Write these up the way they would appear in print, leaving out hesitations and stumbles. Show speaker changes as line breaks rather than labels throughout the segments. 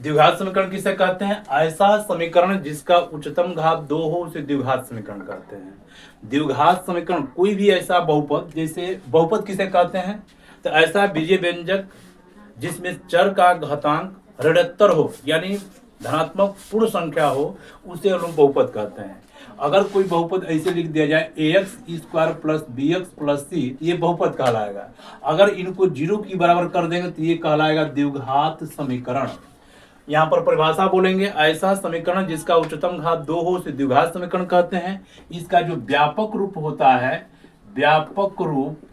द्विघात समीकरण किसे कहते हैं? ऐसा समीकरण जिसका उच्चतम घात 2 हो उसे द्विघात समीकरण कहते हैं। द्विघात समीकरण कोई भी ऐसा बहुपद, जैसे बहुपद किसे कहते हैं? तो ऐसा बीजीय व्यंजक जिसमें चर का घातांक ऋणोत्तर हो, यानी धनात्मक पूर्ण संख्या हो, उसे हम लोग बहुपद कहते हैं। अगर कोई बहुपद ऐसे लिख दिया जाए ax square plus bx plus c, ये बहुपद कहलाएगा। अगर इनको 0 की बराबर कर देंगे तो ये कहलाएगा द्विघात समीकरण। यहाँ पर परिभाषा बोलेंगे, ऐसा समीकरण जिसका उच्चतम घात 2 हो उसे द्विघात समीकरण कहते हैं। इसका जो व्यापक रूप होता है, व्यापक रूप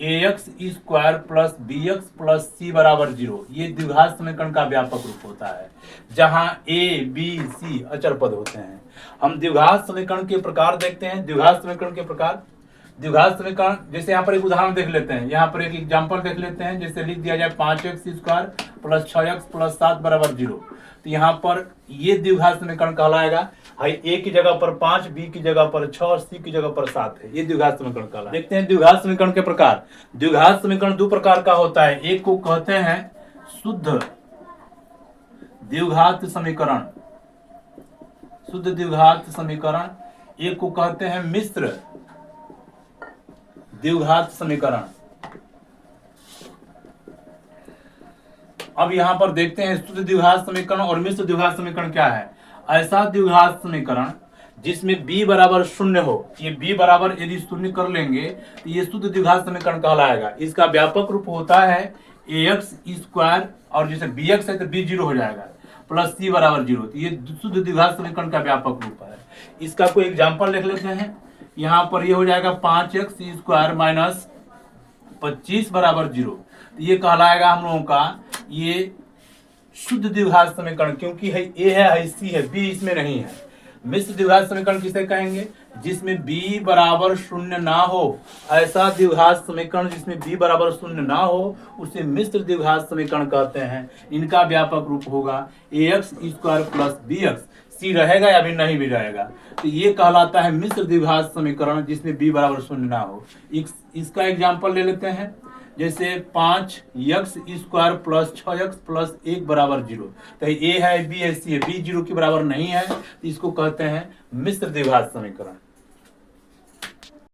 ax square plus bx plus c बराबर 0, ये द्विघात समीकरण का व्यापक रूप होता है, जहां a b c अचर पद होते हैं। हम द्विघात समीकरण के प्रकार देखते हैं। द्विघात समीकरण के प्रकार, द्विघात समीकरण जैसे यहाँ पर एक उदाहरण देख लेते हैं, यहाँ पर एक एग्जाम्पल देख लेते हैं। जैसे लिख दिया जाए 5x square plus 6x plus 7 बराबर 0, तो यहाँ पर ये द्विघात समीकरण कहलाएगा। a की जगह पर 5, b की जगह पर 6 और c की जगह पर 7 है, ये द्विघात समीकरण कहलाएगा। देखते हैं द्विघात समीकरण के प्रकार। द्विघात समीकरण दो प्रकार का होता है, एक को कहते हैं शुद्ध द्विघात समीकरण, शुद्ध द्विघात समीकरण, एक को कहते हैं मिश्र द्विघात समीकरण। अब यहां पर देखते हैं शुद्ध द्विघात समीकरण और मिश्र द्विघात समीकरण क्या है। ऐसा द्विघात समीकरण जिसमें b बराबर 0 हो, ये b बराबर यदि 0 कर लेंगे तो ये शुद्ध द्विघात समीकरण कहलाएगा। इसका व्यापक रूप होता है ax स्क्वायर, और जैसे bx है तो b 0 हो जाएगा, प्लस c बराबर 0, तो ये शुद्ध द्विघात समीकरण का व्यापक रूप है। इसका कोई एग्जाम्पल लिख लेते हैं। यहाँ पर ये हो जाएगा 5x स्क्वायर माइनस 25 बराबर 0, तो ये कहलाएगा हम लोगों का ये शुद्ध द्विघात समीकरण, क्योंकि है a है c है, b इसमें नहीं है। मिश्र द्विघात समीकरण किसे कहेंगे? जिसमें b बराबर 0 ना हो, ऐसा द्विघात समीकरण जिसमें b बराबर 0 ना हो उसे मिश्र द्विघात समीकरण कहते हैं। इनका व्यापक रूप होगा ax square plus bx, c रहेगा या भी नहीं भी रहेगा, तो ये कहलाता है मिश्र द्विघात समीकरण जिसमें b बराबर 0 ना हो। इसका एग्जाम्पल ले लेते हैं। जैसे 5x square plus 6x plus 1 बराबर 0, तो a है, b है, c है, b 0 के बराबर नहीं है, तो इसको कहते हैं मिश्र द्विघात समीकरण।